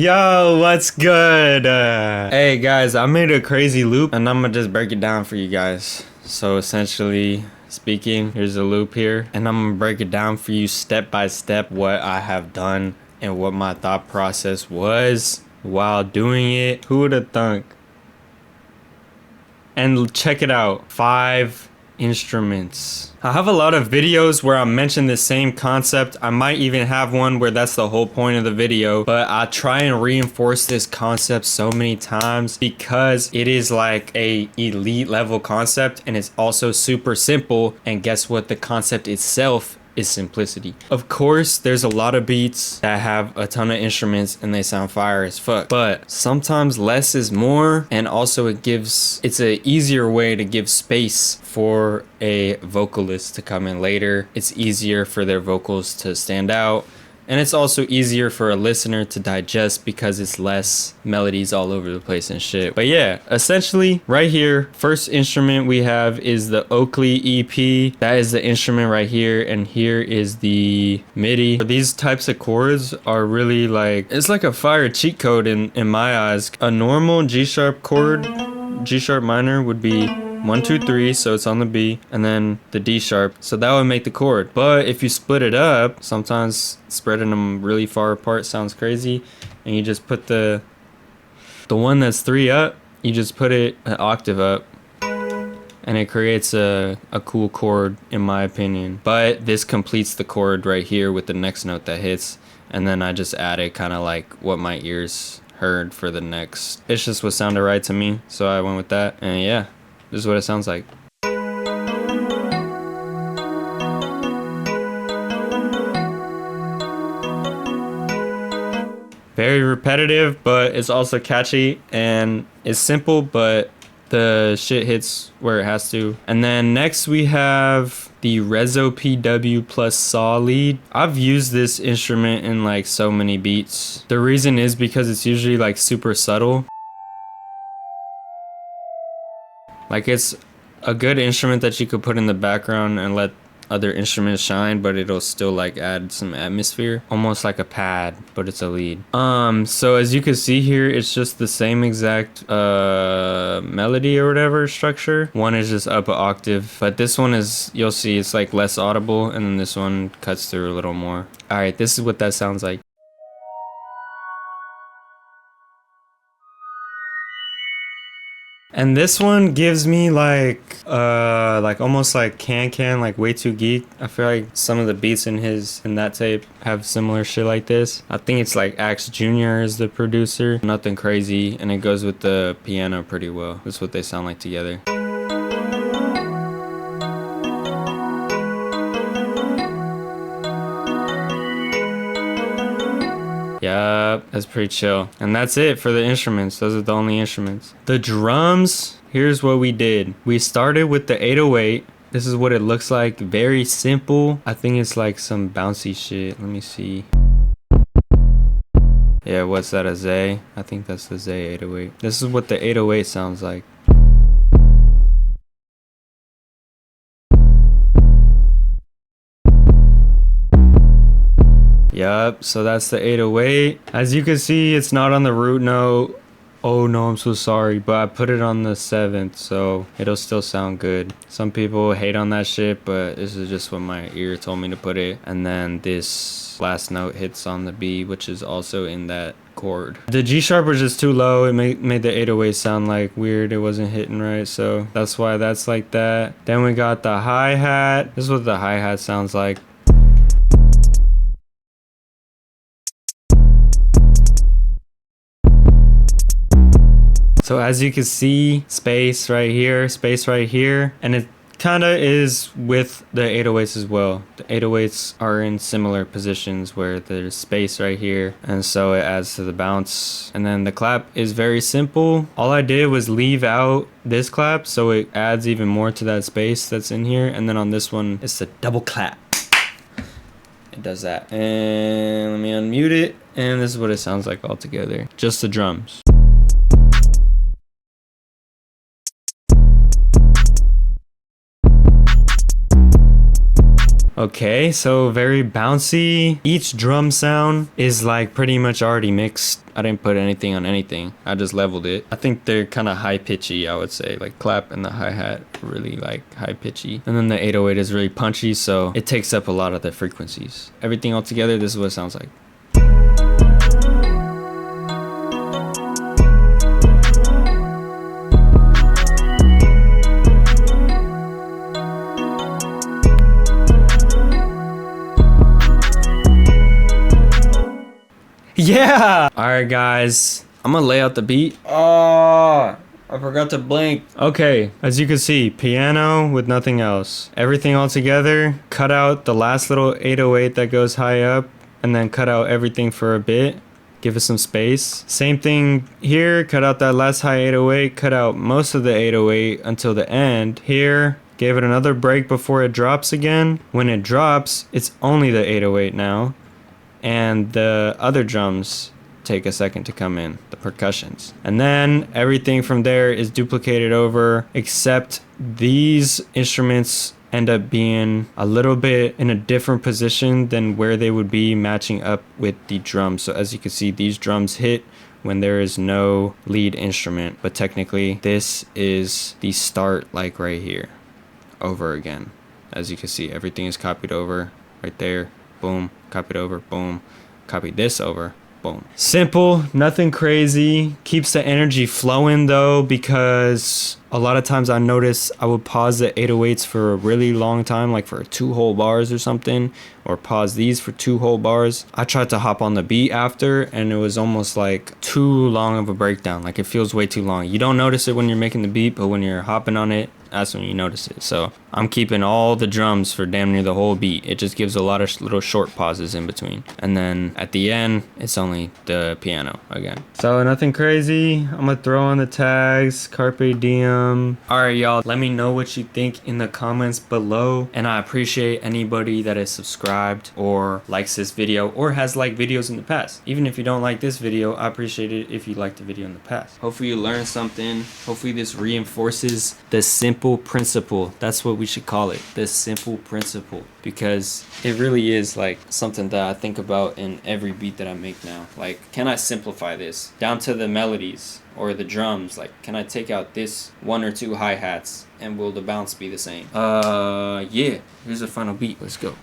Yo, what's good? Hey guys, I made a crazy loop and I'm gonna just break it down for you guys. So essentially speaking, here's a loop here and I'm gonna break it down for you step by step what I have done and what my thought process was while doing it. Who would have thunk? And check it out, 5 instruments. I have a lot of videos where I mention the same concept. I might even have one where that's the whole point of the video, but I try and reinforce this concept so many times because it is like a elite level concept and it's also super simple. And guess what? The concept itself is simplicity. Of course, there's a lot of beats that have a ton of instruments and they sound fire as fuck, but sometimes less is more, and also it's an easier way to give space for a vocalist to come in later. It's easier for their vocals to stand out, and it's also easier for a listener to digest because it's less melodies all over the place and shit. But yeah, essentially right here, first instrument we have is the Oakley EP. That is the instrument right here, and here is the MIDI. These types of chords are really like, it's like a fire cheat code in my eyes. A normal G sharp chord, G sharp minor, would be 1, 2, 3, so it's on the B, and then the D sharp, so that would make the chord. But if you split it up, sometimes spreading them really far apart sounds crazy, and you just put the one that's 3 up, you just put it an octave up, and it creates a cool chord in my opinion. But this completes the chord right here with the next note that hits, and then I just added kind of like what my ears heard for the next. It's just what sounded right to me, so I went with that, and yeah. This is what it sounds like. Very repetitive, but it's also catchy, and it's simple, but the shit hits where it has to. And then next we have the Rezo PW plus saw lead. I've used this instrument in like so many beats. The reason is because it's usually like super subtle. Like, it's a good instrument that you could put in the background and let other instruments shine, but it'll still like add some atmosphere, almost like a pad, but it's a lead. So as you can see here, it's just the same exact melody or whatever structure. One is just up an octave, but this one is, you'll see, it's like less audible, and then this one cuts through a little more. All right, this is what that sounds like. And this one gives me like almost like Can, like Way Too Geek. I feel like some of the beats in that tape have similar shit like this. I think it's like Axe Jr. is the producer. Nothing crazy, and it goes with the piano pretty well. That's what they sound like together. Yeah, that's pretty chill. And that's it for the instruments. Those are the only instruments. The drums, here's what we did. We started with the 808. This is what it looks like. Very simple. I think it's like some bouncy shit. Let me see. Yeah, what's that, a Zay? I think that's the Zay 808. This is what the 808 sounds like. Yup, so that's the 808. As you can see, it's not on the root note. Oh no, I'm so sorry, but I put it on the 7th, so it'll still sound good. Some people hate on that shit, but this is just what my ear told me to put it. And then this last note hits on the B, which is also in that chord. The G sharp was just too low. It made the 808 sound like weird. It wasn't hitting right, so that's why that's like that. Then we got the hi-hat. This is what the hi-hat sounds like. So as you can see, space right here, and it kind of is with the 808s as well. The 808s are in similar positions where there's space right here, and so it adds to the bounce. And then the clap is very simple. All I did was leave out this clap, so it adds even more to that space that's in here. And then on this one, it's the double clap. It does that. And let me unmute it, and this is what it sounds like all together. Just the drums. Okay, so very bouncy. Each drum sound is like pretty much already mixed. I didn't put anything on anything. I just leveled it. I think they're kind of high pitchy, I would say. Like clap and the hi-hat really like high pitchy. And then the 808 is really punchy, so it takes up a lot of the frequencies. Everything all together, this is what it sounds like. Yeah! Alright guys, I'm gonna lay out the beat. Oh, I forgot to blink. Okay, as you can see, piano with nothing else. Everything all together. Cut out the last little 808 that goes high up, and then cut out everything for a bit. Give it some space. Same thing here, cut out that last high 808, cut out most of the 808 until the end. Here, gave it another break before it drops again. When it drops, it's only the 808 now. And the other drums take a second to come in, the percussions. And then everything from there is duplicated over, except these instruments end up being a little bit in a different position than where they would be matching up with the drums. So as you can see, these drums hit when there is no lead instrument, but technically this is the start, like right here, over again. As you can see, everything is copied over right there. Boom, copied over, boom, copy this over, boom. Simple, nothing crazy. Keeps the energy flowing though, because a lot of times I notice I would pause the 808s for a really long time, like for 2 whole bars or something, or pause these for 2 whole bars. I tried to hop on the beat after, and it was almost like too long of a breakdown. Like it feels way too long. You don't notice it when you're making the beat, but when you're hopping on it, that's when you notice it. So I'm keeping all the drums for damn near the whole beat. It just gives a lot of little short pauses in between. And then at the end, it's only the piano again. So nothing crazy. I'm gonna throw on the tags, Carpe Diem. All right, y'all, let me know what you think in the comments below. And I appreciate anybody that is subscribed or likes this video or has liked videos in the past. Even if you don't like this video, I appreciate it if you liked the video in the past. Hopefully you learned something. Hopefully this reinforces the simple principle. That's what we should call it, the simple principle, because it really is like something that I think about in every beat that I make now. Like, can I simplify this down to the melodies or the drums? Like, can I take out this 1 or 2 hi-hats and will the bounce be the same? Yeah, here's the final beat. Let's go.